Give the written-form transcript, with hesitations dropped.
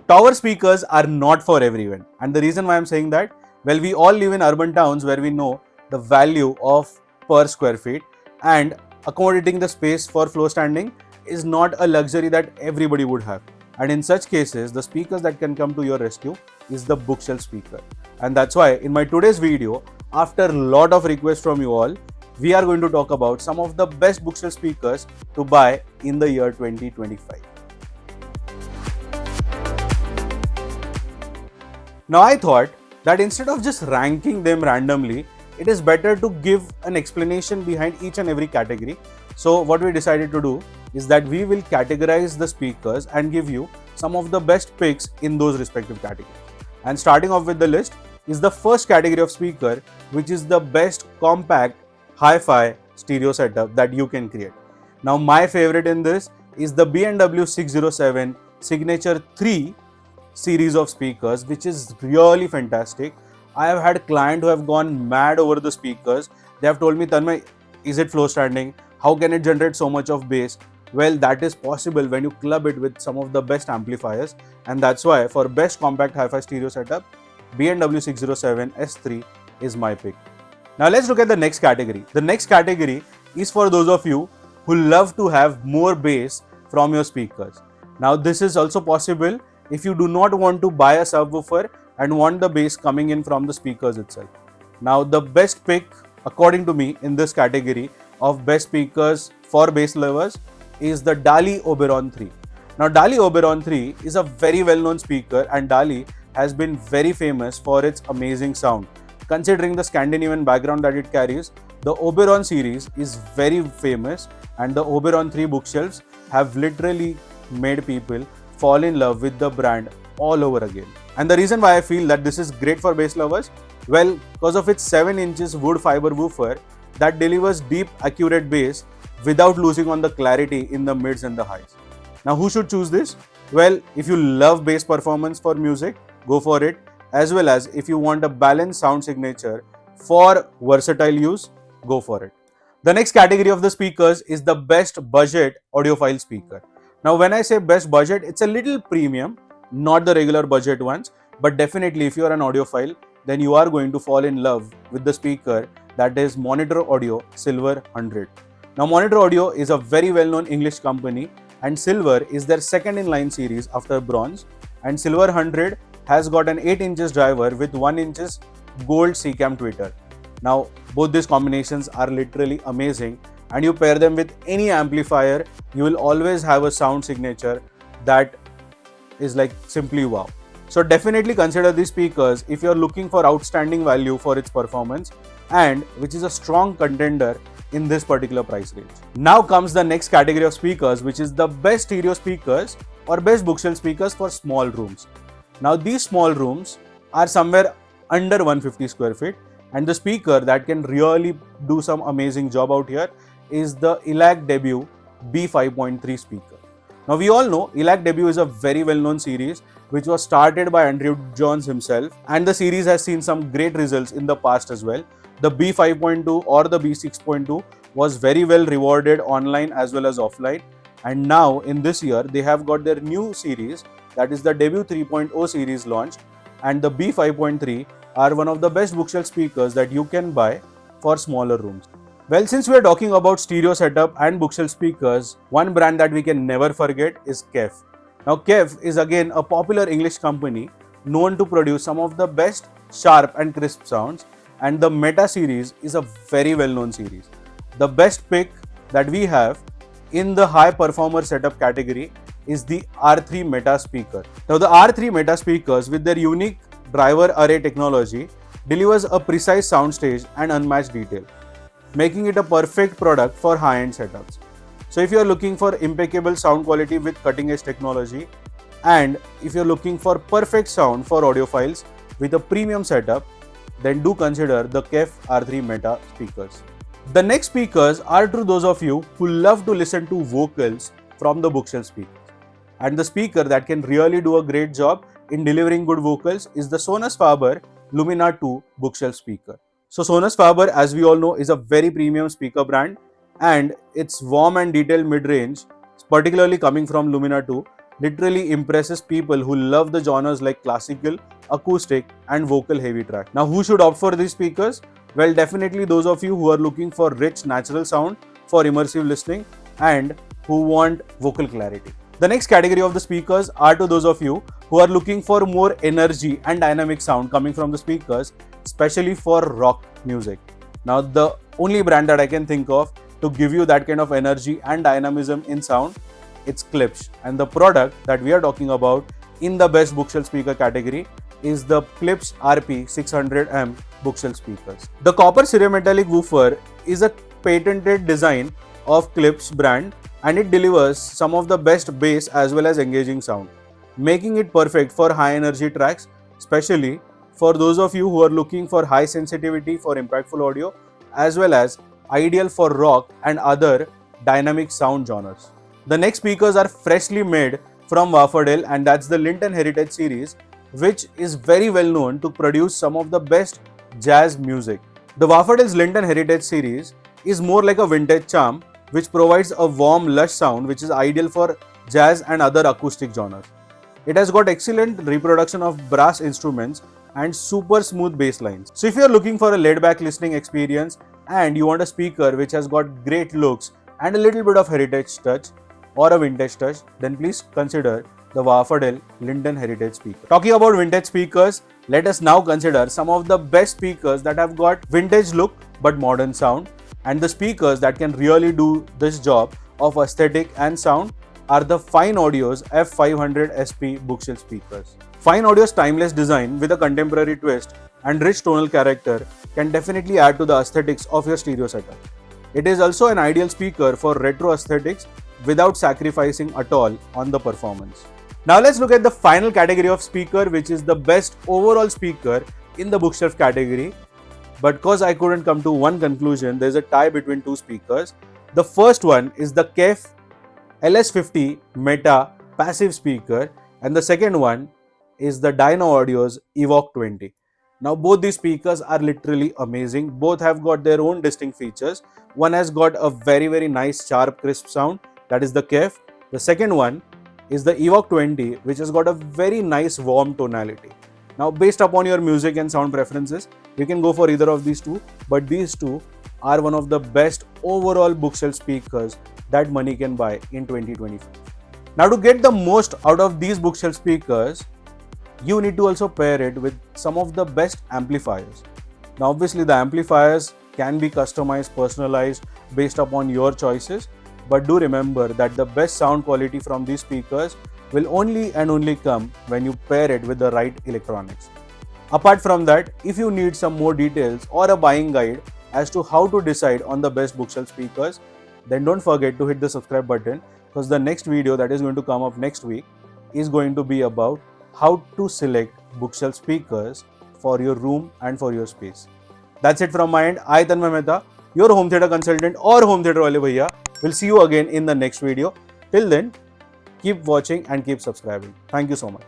tower speakers are not for everyone. And the reason why I'm saying that, well, we all live in urban towns where we know the value of per square feet, and accommodating the space for floor standing is not a luxury that everybody would have. And in such cases, the speakers that can come to your rescue is the bookshelf speaker. And that's why in my today's video, after a lot of requests from you all, we are going to talk about some of the best bookshelf speakers to buy in the year 2025. Now I thought that instead of just ranking them randomly, it is better to give an explanation behind each and every category. So what we decided to do is that we will categorize the speakers and give you some of the best picks in those respective categories. And starting off with the list is the first category of speaker, which is the best compact hi-fi stereo setup that you can create. Now my favorite in this is the B&W 607 Signature 3 series of speakers, which is really fantastic. I have had clients who have gone mad over the speakers. They have told me, Tanmay, is it floor standing? How can it generate so much of bass? Well, that is possible when you club it with some of the best amplifiers, and that's why for best compact hi-fi stereo setup, B&W 607 S3 is my pick. Now let's look at the next category. The next category is for those of you who love to have more bass from your speakers. Now this is also possible if you do not want to buy a subwoofer and want the bass coming in from the speakers itself. Now the best pick according to me in this category of best speakers for bass lovers is the Dali Oberon 3. Now Dali Oberon 3 is a very well-known speaker, and Dali has been very famous for its amazing sound. Considering the Scandinavian background that it carries, the Oberon series is very famous, and the Oberon 3 bookshelves have literally made people fall in love with the brand all over again. And the reason why I feel that this is great for bass lovers, well, because of its 7 inches wood fiber woofer that delivers deep, accurate bass without losing on the clarity in the mids and the highs. Now who should choose this? Well, if you love bass performance for music, go for it, as well as if you want a balanced sound signature for versatile use, go for it. The next category of the speakers is the best budget audiophile speaker. Now when I say best budget, it's a little premium, not the regular budget ones, but definitely if you are an audiophile, then you are going to fall in love with the speaker that is Monitor Audio Silver 100. Now Monitor Audio is a very well-known English company, and Silver is their second in line series after Bronze, and Silver 100 has got an 8 inches driver with 1 inches gold C-cam tweeter. Now both these combinations are literally amazing, and you pair them with any amplifier, you will always have a sound signature that is like simply wow. So definitely consider these speakers if you are looking for outstanding value for its performance, and which is a strong contender in this particular price range. Now comes the next category of speakers, which is the best stereo speakers or best bookshelf speakers for small rooms. Now these small rooms are somewhere under 150 square feet, and the speaker that can really do some amazing job out here is the Elac Debut B5.3 speaker. Now we all know Elac Debut is a very well-known series which was started by Andrew Jones himself, and the series has seen some great results in the past as well. The B5.2 or the B6.2 was very well rewarded online as well as offline, and now in this year they have got their new series, that is the Debut 3.0 series launched, and the B5.3 are one of the best bookshelf speakers that you can buy for smaller rooms. Well, since we are talking about stereo setup and bookshelf speakers, one brand that we can never forget is KEF. Now KEF is again a popular English company known to produce some of the best sharp and crisp sounds, and the Meta series is a very well-known series. The best pick that we have in the high performer setup category is the R3 Meta speaker. Now the R3 Meta speakers with their unique driver array technology delivers a precise soundstage and unmatched detail, making it a perfect product for high-end setups. So if you are looking for impeccable sound quality with cutting-edge technology, and if you are looking for perfect sound for audiophiles with a premium setup, then do consider the KEF R3 Meta speakers. The next speakers are to those of you who love to listen to vocals from the bookshelf speakers. And the speaker that can really do a great job in delivering good vocals is the Sonus Faber Lumina 2 bookshelf speaker. So Sonus Faber, as we all know, is a very premium speaker brand, and its warm and detailed mid-range, particularly coming from Lumina 2, literally impresses people who love the genres like classical, acoustic and vocal heavy track. Now who should opt for these speakers? Well, definitely those of you who are looking for rich natural sound for immersive listening and who want vocal clarity. The next category of the speakers are to those of you who are looking for more energy and dynamic sound coming from the speakers, especially for rock music. Now the only brand that I can think of to give you that kind of energy and dynamism in sound, it's Klipsch, and the product that we are talking about in the best bookshelf speaker category is the Klipsch RP-600M bookshelf speakers. The copper ceremetallic woofer is a patented design of Klipsch brand, and it delivers some of the best bass as well as engaging sound, making it perfect for high energy tracks, especially for those of you who are looking for high sensitivity for impactful audio, as well as ideal for rock and other dynamic sound genres. The next speakers are freshly made from Wharfedale, and that's the Linton Heritage series, which is very well known to produce some of the best jazz music. The Wharfedale's Linton Heritage series is more like a vintage charm, which provides a warm, lush sound which is ideal for jazz and other acoustic genres. It has got excellent reproduction of brass instruments and super smooth bass lines. So if you are looking for a laid-back listening experience and you want a speaker which has got great looks and a little bit of heritage touch or a vintage touch, then please consider the Wharfedale Linton Heritage speaker. Talking about vintage speakers, let us now consider some of the best speakers that have got vintage look but modern sound, and the speakers that can really do this job of aesthetic and sound are the Fyne Audio's F500 SP bookshelf speakers. Fyne Audio's timeless design with a contemporary twist and rich tonal character can definitely add to the aesthetics of your stereo setup. It is also an ideal speaker for retro aesthetics without sacrificing at all on the performance. Now let's look at the final category of speaker, which is the best overall speaker in the bookshelf category. But because I couldn't come to one conclusion, there's a tie between two speakers. The first one is the KEF LS50 Meta passive speaker, and the second one is the Dali Audio's Evoc 20. Now both these speakers are literally amazing. Both have got their own distinct features. One has got a very nice sharp crisp sound, that is the KEF. The second one is the Evoc 20, which has got a very nice warm tonality. Now based upon your music and sound preferences, you can go for either of these two, but these two are one of the best overall bookshelf speakers that money can buy in 2025. Now to get the most out of these bookshelf speakers, you need to also pair it with some of the best amplifiers. Now obviously the amplifiers can be customized, personalized based upon your choices, but do remember that the best sound quality from these speakers will only and only come when you pair it with the right electronics. Apart from that, if you need some more details or a buying guide as to how to decide on the best bookshelf speakers, then don't forget to hit the subscribe button, because the next video that is going to come up next week is going to be about how to select bookshelf speakers for your room and for your space. That's it from my end. I, Tanmay Mehta, your home theatre consultant or home theatre wale bhaiya, will see you again in the next video. Till then, keep watching and keep subscribing. Thank you so much.